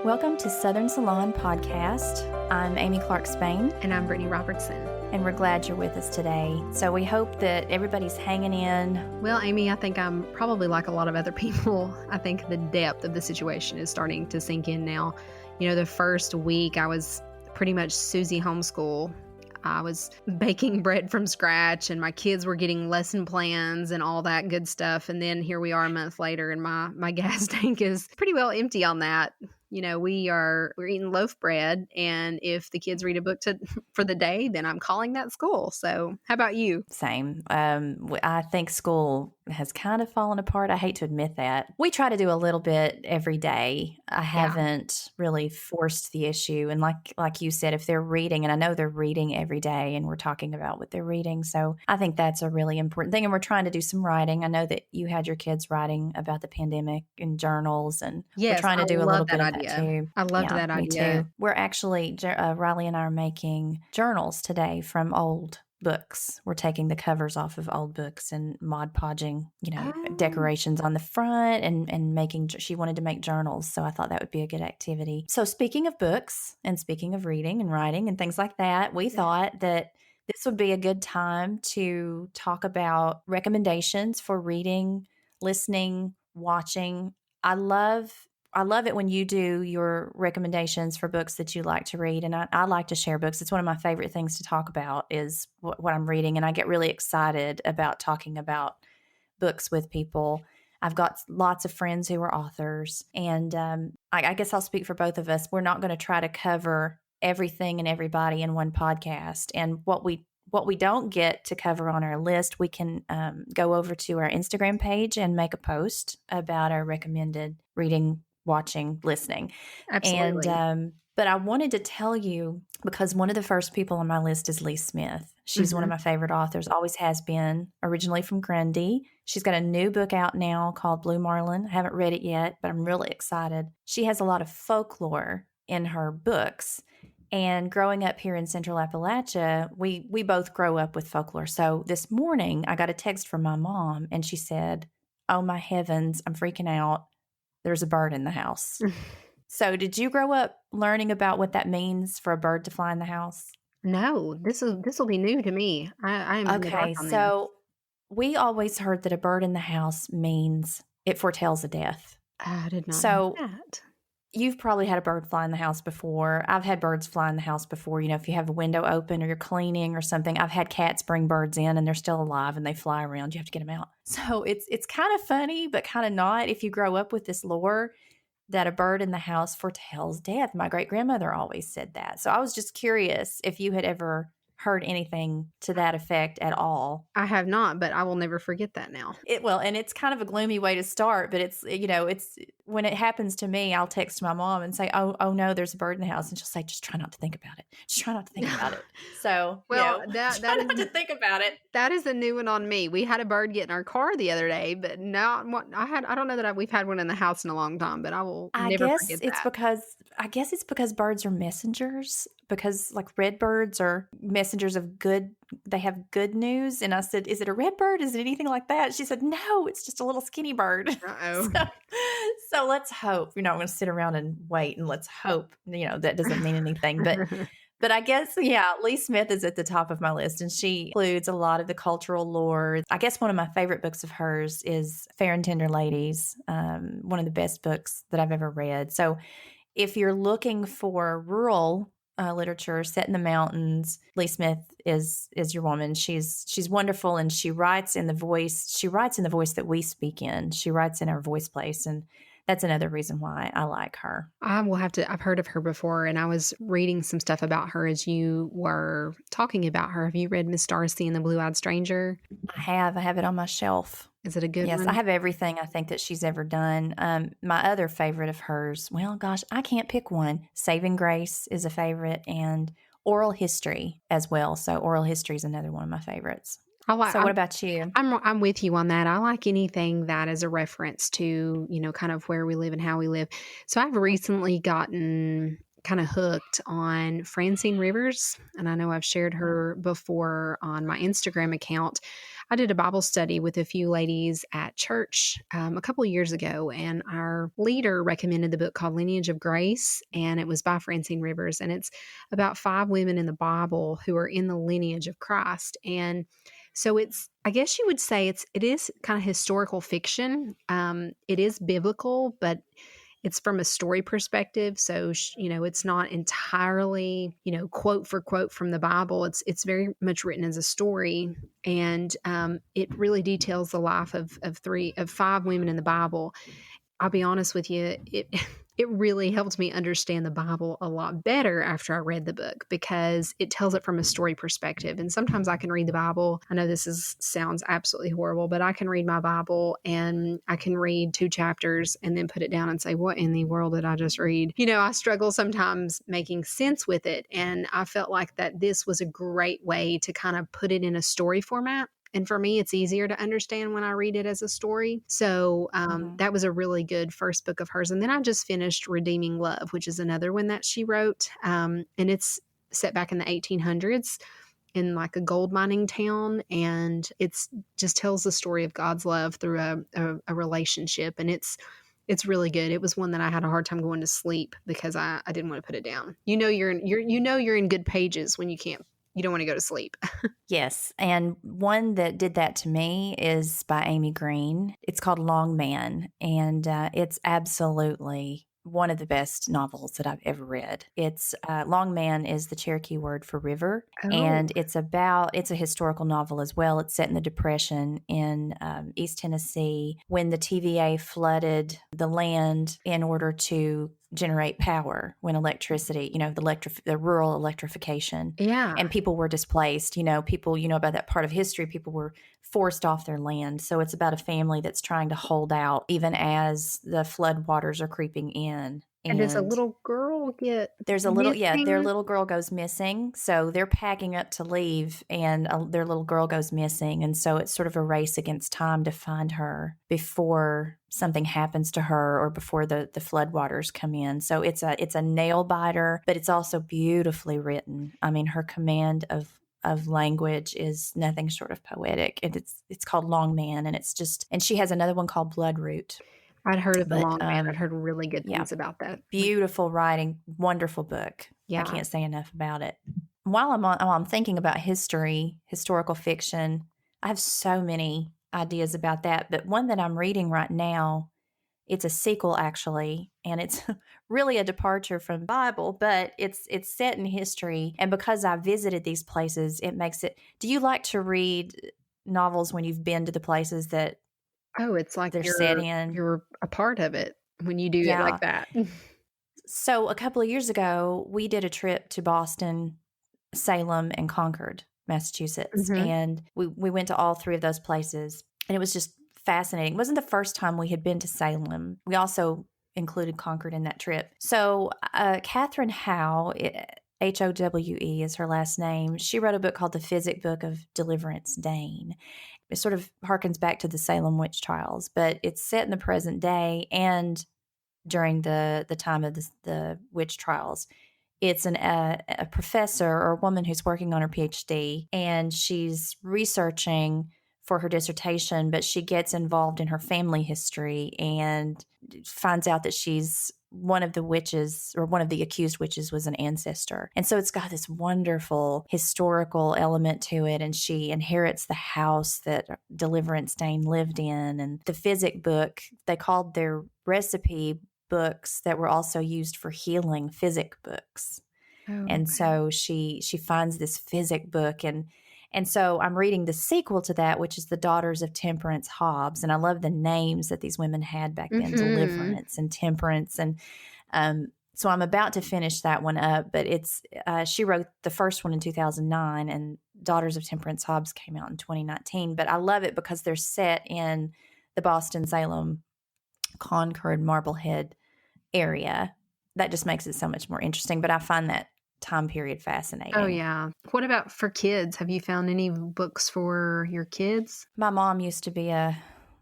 Welcome to Southern Salon Podcast. I'm Amy Clark Spain. And I'm Brittany Robertson. And we're glad you're with us today. So we hope that everybody's hanging in. Well, Amy, I think I'm probably like a lot of other people. I think the depth of the situation is starting to sink in now. You know, the first week I was pretty much Susie homeschool. I was baking bread from scratch and my kids were getting lesson plans and all that good stuff. And then here we are a month later and my gas tank is pretty well empty on that. You know, we're eating loaf bread, and if the kids read a book for the day, then I'm calling that school. So how about you? Same. I think school has kind of fallen apart. I hate to admit that. We try to do a little bit every day. I haven't really forced the issue. And like you said, if they're reading, and I know they're reading every day and we're talking about what they're reading. So I think that's a really important thing. And we're trying to do some writing. I know that you had your kids writing about the pandemic in journals, and we're trying to do a little bit of that too. I loved that idea. Me too. We're actually, Riley and I are making journals today from old books. We're taking the covers off of old books and Mod Podging, decorations on the front and making, she wanted to make journals. So I thought that would be a good activity. So speaking of books and speaking of reading and writing and things like that, we thought that this would be a good time to talk about recommendations for reading, listening, watching. I love it when you do your recommendations for books that you like to read. And I like to share books. It's one of my favorite things to talk about is what I'm reading. And I get really excited about talking about books with people. I've got lots of friends who are authors. And I guess I'll speak for both of us. We're not going to try to cover everything and everybody in one podcast. And what we don't get to cover on our list, we can go over to our Instagram page and make a post about our recommended reading, watching, listening. Absolutely. And but I wanted to tell you, because one of the first people on my list is Lee Smith. She's one of my favorite authors, always has been, originally from Grundy. She's got a new book out now called Blue Marlin. I haven't read it yet, but I'm really excited. She has a lot of folklore in her books. And growing up here in Central Appalachia, we both grow up with folklore. So this morning I got a text from my mom and she said, "Oh my heavens, I'm freaking out. There's a bird in the house." So did you grow up learning about what that means for a bird to fly in the house? No, this will be new to me. I am okay. So we always heard that a bird in the house means it foretells a death. I did not know that. You've probably had a bird fly in the house before. I've had birds fly in the house before. You know, if you have a window open or you're cleaning or something. I've had cats bring birds in and they're still alive and they fly around. You have to get them out. So it's kind of funny, but kind of not if you grow up with this lore that a bird in the house foretells death. My great-grandmother always said that. So I was just curious if you had ever heard anything to that effect at all. I have not, but I will never forget that now. And it's kind of a gloomy way to start, but it's when it happens to me, I'll text my mom and say, oh no, there's a bird in the house. And she'll say, just try not to think about it. Just try not to think about it. So, well, try not to think about it. That is a new one on me. We had a bird get in our car the other day, but I don't know that we've had one in the house in a long time, but I will never forget that. I guess it's because birds are messengers, because like red birds are messengers of good. They have good news. And I said, is it a red bird? Is it anything like that? She said, no, it's just a little skinny bird. Uh-oh. So let's hope. We're not going to sit around and wait and let's hope, that doesn't mean anything. But I guess, Lee Smith is at the top of my list, and she includes a lot of the cultural lore. I guess one of my favorite books of hers is Fair and Tender Ladies, one of the best books that I've ever read. So if you're looking for rural literature set in the mountains, Lee Smith is your woman. She's wonderful, and she writes in the voice that we speak in. She writes in our voice place, and that's another reason why I like her. I've heard of her before, and I was reading some stuff about her as you were talking about her. Have you read Miss Darcy and the Blue-Eyed Stranger? I have it on my shelf. Is it a good one? Yes, I have everything I think that she's ever done. My other favorite of hers, well, gosh, I can't pick one. Saving Grace is a favorite, and Oral History as well. So Oral History is another one of my favorites. What about you? I'm with you on that. I like anything that is a reference to, kind of where we live and how we live. So I've recently gotten kind of hooked on Francene Rivers. And I know I've shared her before on my Instagram account. I did a Bible study with a few ladies at church a couple of years ago, and our leader recommended the book called Lineage of Grace, and it was by Francene Rivers. And it's about 5 women in the Bible who are in the lineage of Christ. And so it's, I guess you would say it is kind of historical fiction. It is biblical, but it's from a story perspective. So, it's not entirely, quote for quote from the Bible. It's very much written as a story. And it really details the life of 5 women in the Bible. I'll be honest with you, it really helped me understand the Bible a lot better after I read the book, because it tells it from a story perspective. And sometimes I can read the Bible. I know sounds absolutely horrible, but I can read my Bible and I can read 2 chapters and then put it down and say, what in the world did I just read? I struggle sometimes making sense with it. And I felt like that this was a great way to kind of put it in a story format. And for me, it's easier to understand when I read it as a story. So that was a really good first book of hers. And then I just finished Redeeming Love, which is another one that she wrote. And it's set back in the 1800s in like a gold mining town. And it's just tells the story of God's love through a relationship. And it's really good. It was one that I had a hard time going to sleep because I didn't want to put it down. You're in good pages when you don't want to go to sleep. Yes. And one that did that to me is by Amy Greene. It's called Long Man. And it's absolutely one of the best novels that I've ever read. It's Long Man is the Cherokee word for river. Oh. And it's a historical novel as well. It's set in the Depression in East Tennessee when the TVA flooded the land in order to generate power when electricity, the rural electrification. Yeah. And people were displaced, people, about that part of history, people were forced off their land. So it's about a family that's trying to hold out even as the flood waters are creeping in. And does a little girl get their little girl goes missing. So they're packing up to leave and their little girl goes missing. And so it's sort of a race against time to find her before something happens to her or before the flood waters come in. So it's a nail biter, but it's also beautifully written. I mean, her command of language is nothing short of poetic. And it's called Long Man, and she has another one called Bloodroot. I'd heard of The Long Man. I'd heard really good things about that. Beautiful writing, wonderful book. Yeah. I can't say enough about it. While I'm thinking about historical fiction, I have so many ideas about that. But one that I'm reading right now, it's a sequel actually, and it's really a departure from Bible, but it's set in history. And because I visited these places, it makes it. Do you like to read novels when you've been to the places that? Oh, it's like they're set in. You're a part of it when you do it like that. So a couple of years ago, we did a trip to Boston, Salem, and Concord, Massachusetts. Mm-hmm. And we went to all 3 of those places. And it was just fascinating. It wasn't the first time we had been to Salem. We also included Concord in that trip. So Katherine Howe, Howe is her last name. She wrote a book called The Physic Book of Deliverance Dane. It sort of harkens back to the Salem witch trials, but it's set in the present day and during the time of the witch trials. It's a professor or a woman who's working on her PhD, and she's researching for her dissertation, but she gets involved in her family history and finds out that she's one of the witches, or one of the accused witches, was an ancestor. And so it's got this wonderful historical element to it. And she inherits the house that Deliverance Dane lived in. And the physic book, they called their recipe books that were also used for healing physic books. Oh, and so she finds this physic book, and so I'm reading the sequel to that, which is The Daughters of Temperance Hobbs. And I love the names that these women had back then, Deliverance and Temperance. And so I'm about to finish that one up, but she wrote the first one in 2009, and Daughters of Temperance Hobbs came out in 2019. But I love it because they're set in the Boston, Salem, Concord, Marblehead area. That just makes it so much more interesting. But I find that time period fascinating. Oh, yeah. What about for kids? Have you found any books for your kids? My mom used to be a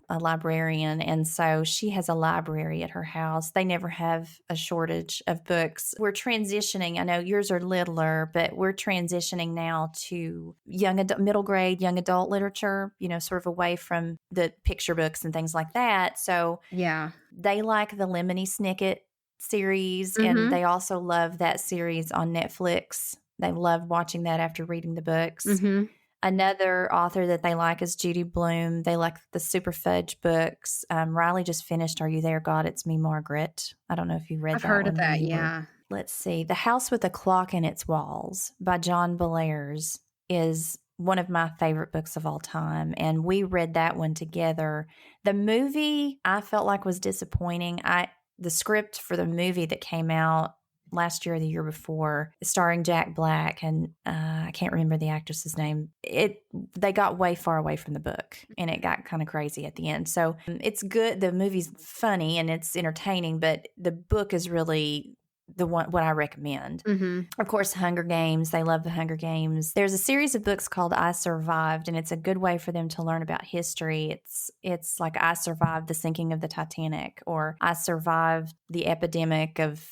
a librarian, and so she has a library at her house. They never have a shortage of books. We're transitioning. I know yours are littler, but we're transitioning now to middle grade, young adult literature, sort of away from the picture books and things like that. So Yeah. they like the Lemony Snicket series, and Mm-hmm. they also love that series on Netflix. They love watching that after reading the books. Mm-hmm. Another author that they like is Judy Blume. They like the Super Fudge books. Riley just finished Are You There, God? It's Me, Margaret. I don't know if you read I've that heard of one when that. you were. Yeah. Let's see. The House with a Clock in Its Walls by John Bellairs is one of my favorite books of all time, and we read that one together. The movie I felt like was disappointing. The script for the movie that came out last year or the year before, starring Jack Black, and I can't remember the actress's name. They got way far away from the book, and it got kind of crazy at the end. So it's good. The movie's funny and it's entertaining, but the book is really what I recommend. Mm-hmm. Of course, Hunger Games. They love the Hunger Games. There's a series of books called I Survived, and it's a good way for them to learn about history. It's like I survived the sinking of the Titanic, or I survived the epidemic of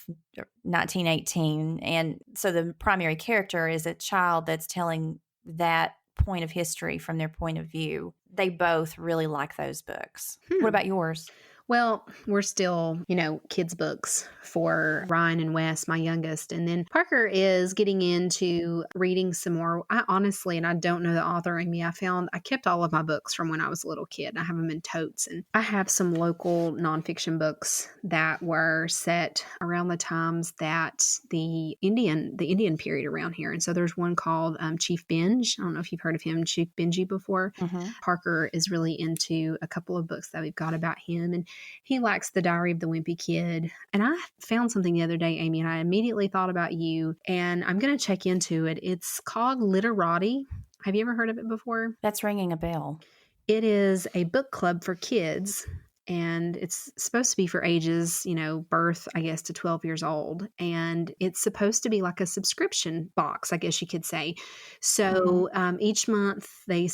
1918. And so the primary character is a child that's telling that point of history from their point of view. They both really like those books. What about yours? Well, we're still, kids' books for Ryan and Wes, my youngest. And then Parker is getting into reading some more. I honestly, and I don't know the author, Amy, I kept all of my books from when I was a little kid. I have them in totes. And I have some local nonfiction books that were set around the times that the Indian period around here. And so there's one called Chief Binge. I don't know if you've heard of him, Chief Benji, before. Mm-hmm. Parker is really into a couple of books that we've got about him. And he likes The Diary of the Wimpy Kid. And I found something the other day, Amy, and I immediately thought about you, and I'm going to check into it. It's called Literati. Have you ever heard of it before? That's ringing a bell. It is a book club for kids, and it's supposed to be for ages, birth, I guess, to 12 years old. And it's supposed to be like a subscription box, I guess you could say. So each month, I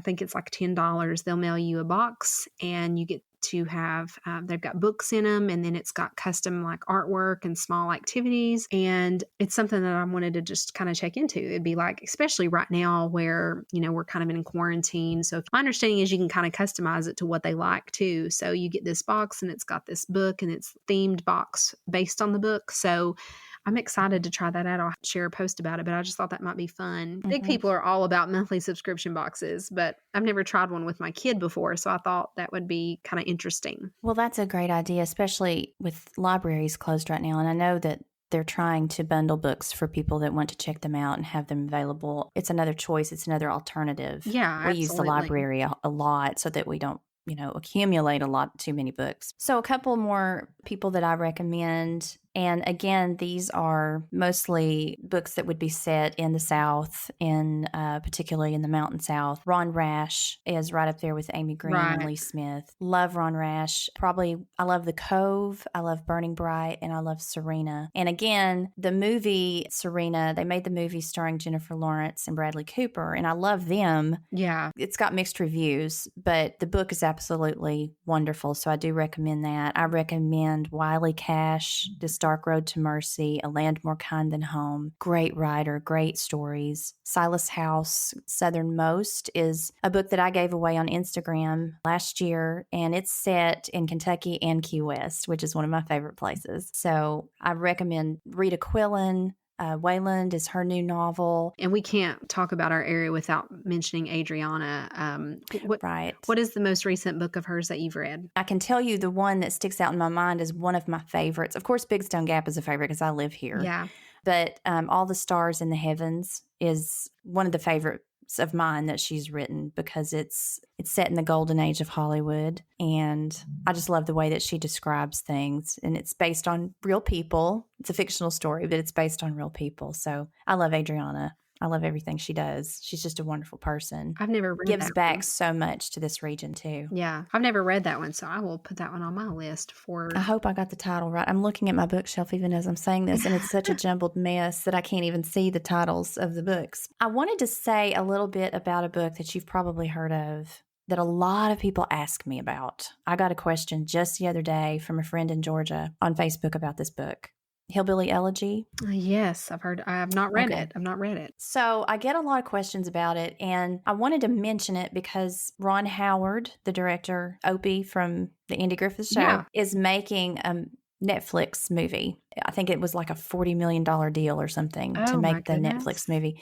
think it's like $10, they'll mail you a box, and you get to have, they've got books in them, and then it's got custom like artwork and small activities. And it's something that I wanted to just kind of check into. It'd be like, especially right now where, we're kind of in quarantine. So my understanding is you can kind of customize it to what they like too. So you get this box and it's got this book, and it's themed box based on the book. So I'm excited to try that out. I'll share a post about it, but I just thought that might be fun. I think people are all about monthly subscription boxes, but I've never tried one with my kid before, so I thought that would be kind of interesting. Well, that's a great idea, especially with libraries closed right now. And I know that they're trying to bundle books for people that want to check them out and have them available. It's another choice. It's another alternative. Yeah, we use the library a lot so that we don't accumulate too many books. So a couple more people that I recommend. And again, these are mostly books that would be set in the South, particularly in the Mountain South. Ron Rash is right up there with Amy Greene and Lee Smith. Love Ron Rash. I love The Cove. I love Burning Bright, and I love Serena. And again, the movie Serena, they made the movie starring Jennifer Lawrence and Bradley Cooper, and I love them. Yeah. It's got mixed reviews, but the book is absolutely wonderful, so I do recommend that. I recommend Wiley Cash, Dark Road to Mercy, A Land More Kind Than Home. Great writer, great stories. Silas House, Southernmost, is a book that I gave away on Instagram last year, and it's set in Kentucky and Key West, which is one of my favorite places. So I recommend Rita Quillen. Wayland is her new novel. And we can't talk about our area without mentioning Adriana. Right. What is the most recent book of hers that you've read? I can tell you the one that sticks out in my mind is one of my favorites. Of course, Big Stone Gap is a favorite because I live here. Yeah. But All the Stars in the Heavens is one of the favorites of mine that she's written because it's set in the golden age of Hollywood, and I just love the way that she describes things, and it's based on real people. It's a fictional story, but it's based on real people. So I love Adriana. I love everything she does. She's just a wonderful person. I've never read Gives that back one. so much to this region too. Yeah. I've never read that one, so I will put that one on my list for... I hope I got the title right. I'm looking at my bookshelf even as I'm saying this, and it's such a jumbled mess that I can't even see the titles of the books. I wanted to say a little bit about a book that you've probably heard of that a lot of people ask me about. I got a question just the other day from a friend in Georgia on Facebook about this book, Hillbilly Elegy. Yes, I've heard. I have not read Okay. it. I've not read it. So I get a lot of questions about it, and I wanted to mention it because Ron Howard, the director, Opie from the Andy Griffith Show, Yeah. is making a Netflix movie. I think it was like a $40 million deal or something to Oh, my make the goodness. Netflix movie.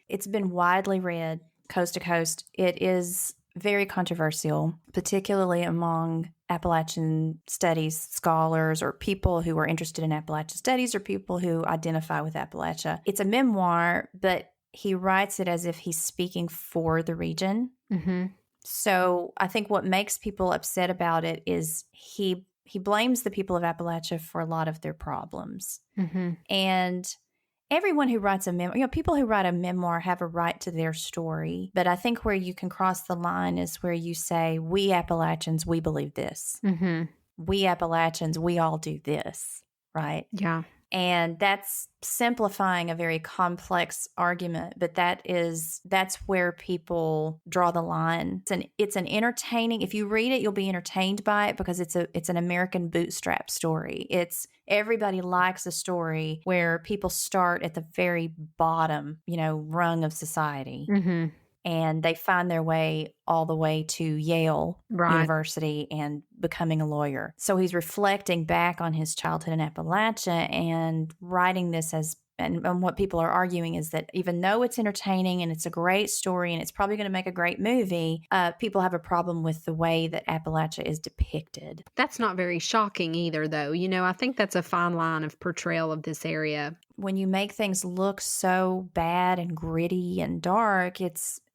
It's been widely read coast to coast. It is very controversial, particularly among Appalachian studies scholars or people who are interested in Appalachian studies or people who identify with Appalachia. It's a memoir, but he writes it as if he's speaking for the region. Mm-hmm. So I think what makes people upset about it is he blames the people of Appalachia for a lot of their problems. Mm-hmm. And everyone who writes a memoir, people who write a memoir have a right to their story. But I think where you can cross the line is where you say, we Appalachians, we believe this. Mm-hmm. We Appalachians, we all do this, right? Yeah. And that's simplifying a very complex argument, but that's where people draw the line. It's an entertaining, if you read it, you'll be entertained by it because it's an American bootstrap story. Everybody likes a story where people start at the very bottom, rung of society. Mm-hmm. And they find their way all the way to Yale University and becoming a lawyer. So he's reflecting back on his childhood in Appalachia and writing this and what people are arguing is that even though it's entertaining and it's a great story and it's probably going to make a great movie, people have a problem with the way that Appalachia is depicted. That's not very shocking either, though. I think that's a fine line of portrayal of this area. When you make things look so bad and gritty and dark,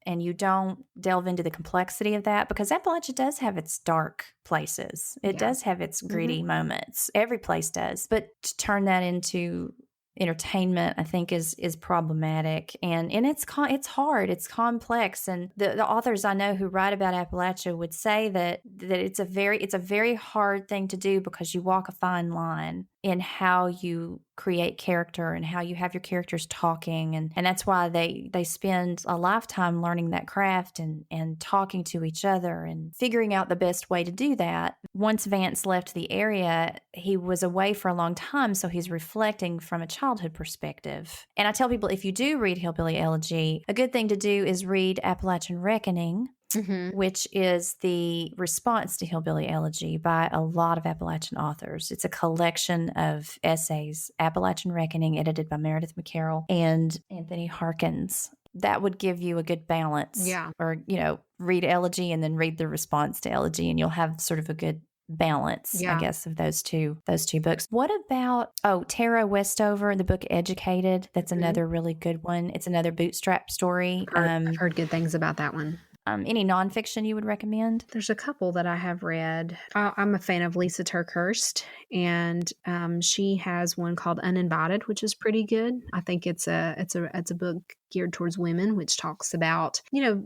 and you don't delve into the complexity of that, because Appalachia does have its dark places. It does have its gritty moments. Every place does. But to turn that into entertainment, I think is problematic, and it's hard, it's complex, and the authors I know who write about Appalachia would say that it's a very hard thing to do because you walk a fine line in how you create character and how you have your characters talking, and that's why they spend a lifetime learning that craft and talking to each other and figuring out the best way to do that. Once Vance left the area, he was away for a long time, so he's reflecting from a childhood perspective. And I tell people, if you do read Hillbilly Elegy, a good thing to do is read Appalachian Reckoning, which is the response to Hillbilly Elegy by a lot of Appalachian authors. It's a collection of essays, Appalachian Reckoning, edited by Meredith McCarroll and Anthony Harkins. That would give you a good balance. Yeah. Or, read Elegy and then read the response to Elegy, and you'll have sort of a good balance, I guess, of those two books. What about Tara Westover, the book Educated? That's another really good one. It's another bootstrap story. I've heard good things about that one. Any nonfiction you would recommend? There's a couple that I have read. I'm a fan of Lisa TerKeurst, and she has one called Uninvited, which is pretty good. I think it's a book geared towards women, which talks about,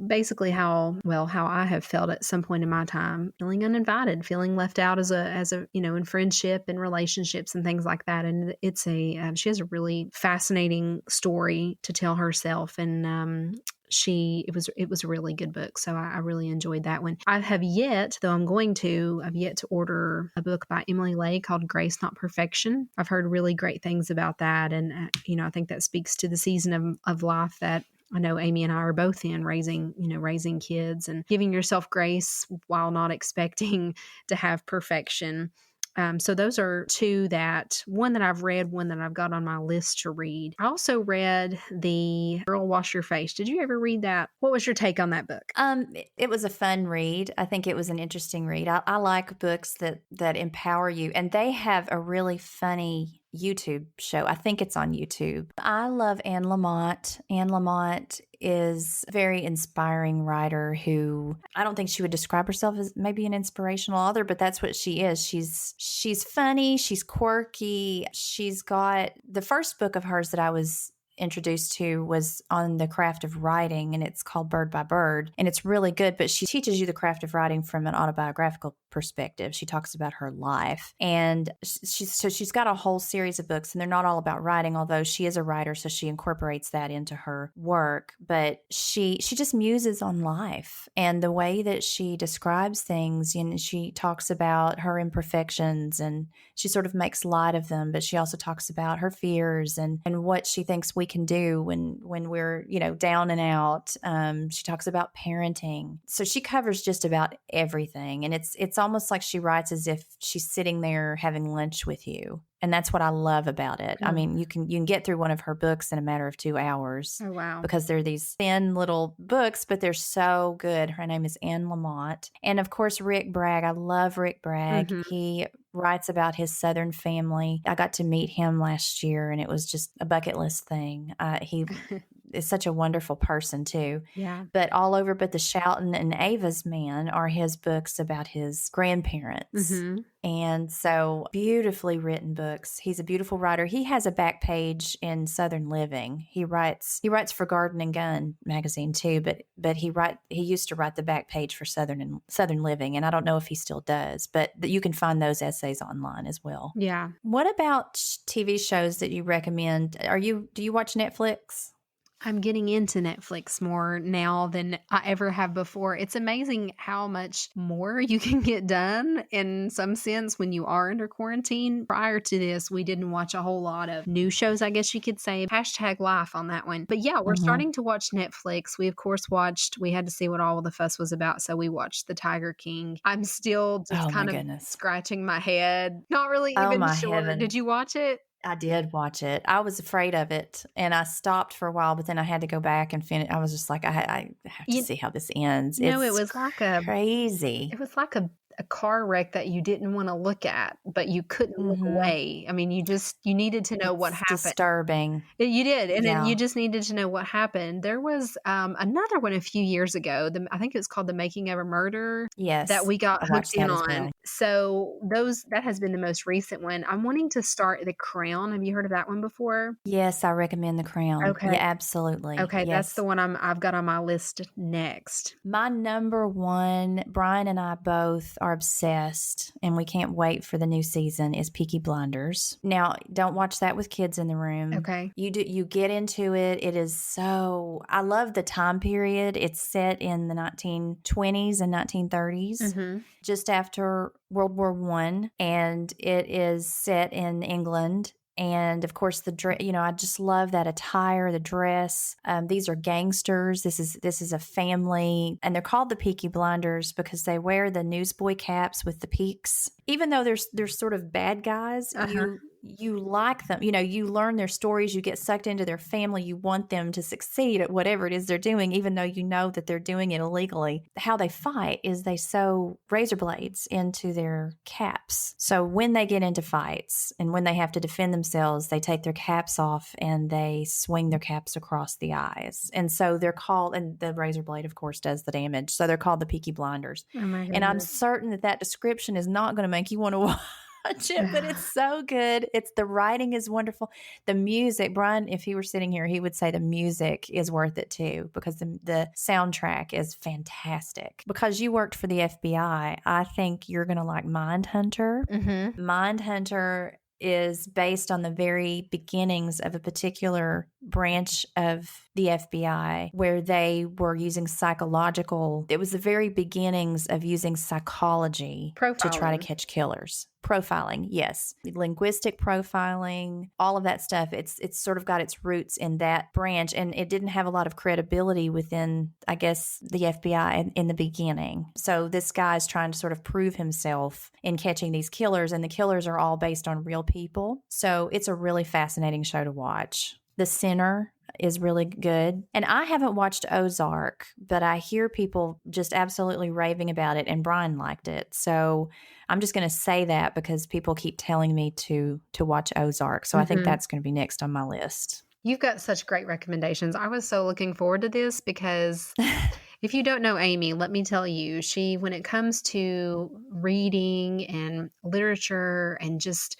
basically how I have felt at some point in my time, feeling uninvited, feeling left out as a in friendship and relationships and things like that. And it's she has a really fascinating story to tell herself, and it was a really good book. So I really enjoyed that one. I've yet to order a book by Emily Lay called Grace Not Perfection. I've heard really great things about that. And, I think that speaks to the season of life that I know Amy and I are both in, raising kids and giving yourself grace while not expecting to have perfection. So those are two one that I've read, one that I've got on my list to read. I also read The Girl Wash Your Face. Did you ever read that? What was your take on that book? It was a fun read. I think it was an interesting read. I like books that empower you, and they have a really funny YouTube show. I think it's on YouTube. I love Anne Lamott. Anne Lamott is a very inspiring writer who I don't think she would describe herself as maybe an inspirational author, but that's what she is. She's funny, she's quirky. She's got the first book of hers that I was introduced to was on the craft of writing, and it's called Bird by Bird, and it's really good, but she teaches you the craft of writing from an autobiographical perspective. She talks about her life, and she's got a whole series of books, and they're not all about writing, although she is a writer, so she incorporates that into her work. But she just muses on life and the way that she describes things. And she talks about her imperfections, and she sort of makes light of them, but she also talks about her fears and what she thinks we can do when we're, down and out. She talks about parenting. So she covers just about everything. And it's almost like she writes as if she's sitting there having lunch with you. And that's what I love about it. I mean, you can get through one of her books in a matter of 2 hours. Oh, wow. Because they're these thin little books, but they're so good. Her name is Lamott. And of course, Rick Bragg. I love Rick Bragg. Mm-hmm. He writes about his Southern family. I got to meet him last year, and it was just a bucket list thing. He is such a wonderful person too. Yeah. But All Over But the Shoutin' and Ava's Man are his books about his grandparents. Mm-hmm. And so beautifully written books. He's a beautiful writer. He has a back page in Southern Living. He writes for Garden and Gun magazine too, but he used to write the back page for Southern Living, and I don't know if he still does, but you can find those essays online as well. Yeah. What about TV shows that you recommend? Do you watch Netflix? I'm getting into Netflix more now than I ever have before. It's amazing how much more you can get done in some sense when you are under quarantine. Prior to this, we didn't watch a whole lot of new shows, I guess you could say. #life on that one. But yeah, we're starting to watch Netflix. We, of course, we had to see what all the fuss was about, so we watched The Tiger King. I'm still just kind of scratching my head. Not really even sure. Heaven. Did you watch it? I did watch it. I was afraid of it, and I stopped for a while, but then I had to go back and finish. I was just like, I have to see how this ends. No, it was like crazy. It was like a car wreck that you didn't want to look at, but you couldn't look away. I mean, you needed to know what happened. Disturbing. You did. And then you just needed to know what happened. There was another one a few years ago. I think it was called The Making of a Murder. Yes. That we got hooked in on. Well. So that has been the most recent one. I'm wanting to start The Crown. Have you heard of that one before? Yes, I recommend The Crown. Okay. Yeah, absolutely. Okay, yes. That's the one I've got on my list next. My number one, Brian and I both are obsessed, and we can't wait for the new season, is Peaky Blinders. Now, don't watch that with kids in the room. Okay. You get into it. It is so, I love the time period. It's set in the 1920s and 1930s, just after World War I, and it is set in England. And of course, I just love that attire, the dress. These are gangsters. This is a family, and they're called the Peaky Blinders because they wear the newsboy caps with the peaks. Even though they're sort of bad guys, you like them. You learn their stories. You get sucked into their family. You want them to succeed at whatever it is they're doing, even though you know that they're doing it illegally. How they fight is they sew razor blades into their caps. So when they get into fights and when they have to defend themselves, they take their caps off and they swing their caps across the eyes. And so they're called, and the razor blade, of course, does the damage. So they're called the Peaky Blinders. Oh my goodness. And I'm certain that description is not going to make you want to watch it, but it's so good. The writing is wonderful. The music, Brian, if he were sitting here, he would say the music is worth it too, because the soundtrack is fantastic. Because you worked for the FBI, I think you're going to like Mindhunter. Mindhunter is based on the very beginnings of a particular branch of the FBI where they were using it was the very beginnings of using psychology to try to catch killers. Profiling, yes. Linguistic profiling, all of that stuff. It's sort of got its roots in that branch, and it didn't have a lot of credibility within, I guess, the FBI in the beginning. So this guy's trying to sort of prove himself in catching these killers, and the killers are all based on real people. So it's a really fascinating show to watch. The Sinner is really good. And I haven't watched Ozark, but I hear people just absolutely raving about it, and Brian liked it. So I'm just going to say that because people keep telling me to watch Ozark. So I think that's going to be next on my list. You've got such great recommendations. I was so looking forward to this because if you don't know Amy, let me tell you, when it comes to reading and literature and just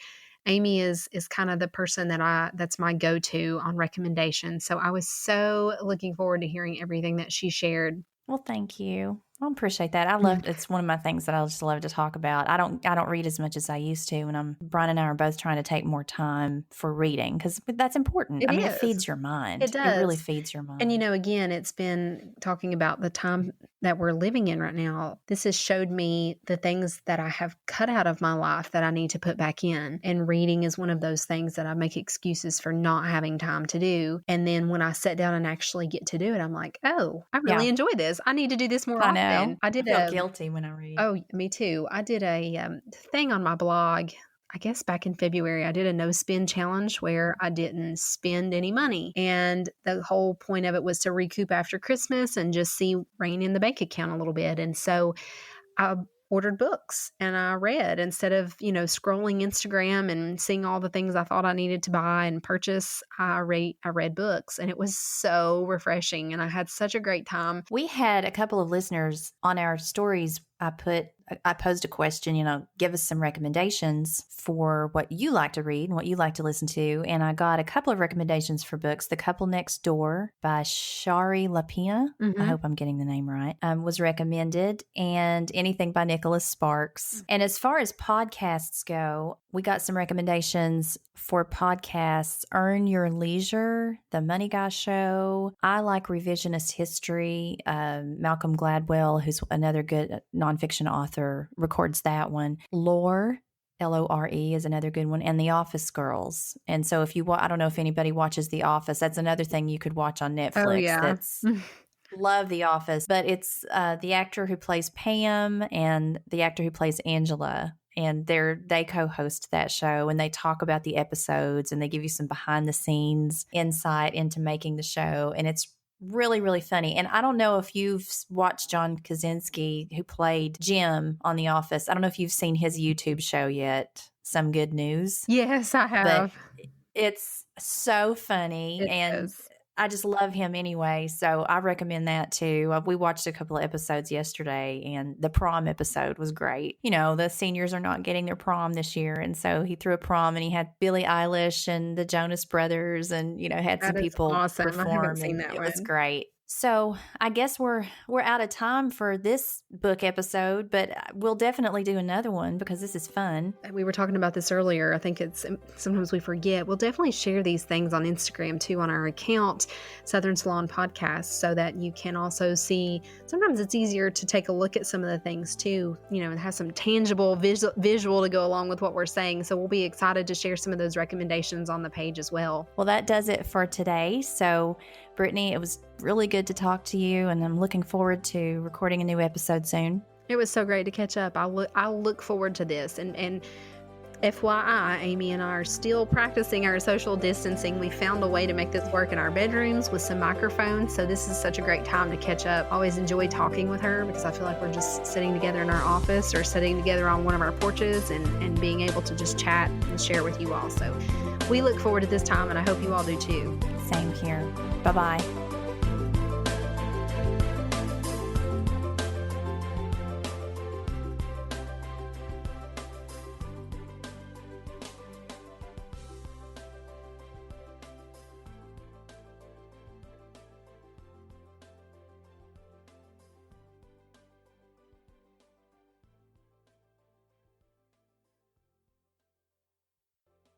Amy is kind of the person that's my go-to on recommendations. So I was so looking forward to hearing everything that she shared. Well, thank you. I appreciate that. It's one of my things that I just love to talk about. I don't read as much as I used to, and Brian and I are both trying to take more time for reading because that's important. It I mean, it is. feeds your mind. It does. It really feeds your mind. And, again, it's been talking about the time that we're living in right now. This has showed me the things that I have cut out of my life that I need to put back in. And reading is one of those things that I make excuses for not having time to do. And then when I sit down and actually get to do it, I'm like, oh, I really enjoy this. I need to do this more often. Know. I feel guilty when I read. Oh, me too. I did a thing on my blog. I guess back in February, I did a no spend challenge where I didn't spend any money. And the whole point of it was to recoup after Christmas and just rein in the bank account a little bit. And so I ordered books and I read instead of, scrolling Instagram and seeing all the things I thought I needed to buy and purchase. I read books, and it was so refreshing, and I had such a great time. We had a couple of listeners on our stories. I posed a question, give us some recommendations for what you like to read and what you like to listen to. And I got a couple of recommendations for books. The Couple Next Door by Shari Lapina, I hope I'm getting the name right, was recommended, and anything by Nicholas Sparks. And as far as podcasts go, we got some recommendations for podcasts. Earn Your Leisure, The Money Guy Show. I like Revisionist History. Malcolm Gladwell, who's another good nonfiction author, records that one. Lore, Lore is another good one, and The Office Girls. And so I don't know if anybody watches The Office. That's another thing you could watch on Netflix. Oh, yeah. Love The Office, but it's the actor who plays Pam and the actor who plays Angela. And they co-host that show, and they talk about the episodes, and they give you some behind the scenes insight into making the show. And it's really, really funny. And I don't know if you've watched John Krasinski, who played Jim on The Office. I don't know if you've seen his YouTube show yet, Some Good News. Yes, I have. But it's so funny. It and is. I just love him anyway. So I recommend that too. We watched a couple of episodes yesterday, and the prom episode was great. The seniors are not getting their prom this year. And so he threw a prom, and he had Billie Eilish and the Jonas Brothers, and, had some people perform. I haven't seen that one. It was great. So I guess we're out of time for this book episode, but we'll definitely do another one because this is fun. We were talking about this earlier. I think sometimes we forget. We'll definitely share these things on Instagram too, on our account, Southern Salon Podcast, so that you can also see. Sometimes it's easier to take a look at some of the things too, and have some tangible visual to go along with what we're saying. So we'll be excited to share some of those recommendations on the page as well. Well, that does it for today. So Brittany, it was really good to talk to you, and I'm looking forward to recording a new episode soon. It was so great to catch up. I'll look forward to this. And FYI, Amy and I are still practicing our social distancing. We found a way to make this work in our bedrooms with some microphones. So this is such a great time to catch up. I always enjoy talking with her because I feel like we're just sitting together in our office or sitting together on one of our porches and being able to just chat and share with you all. So we look forward to this time, and I hope you all do too. Same here. Bye-bye.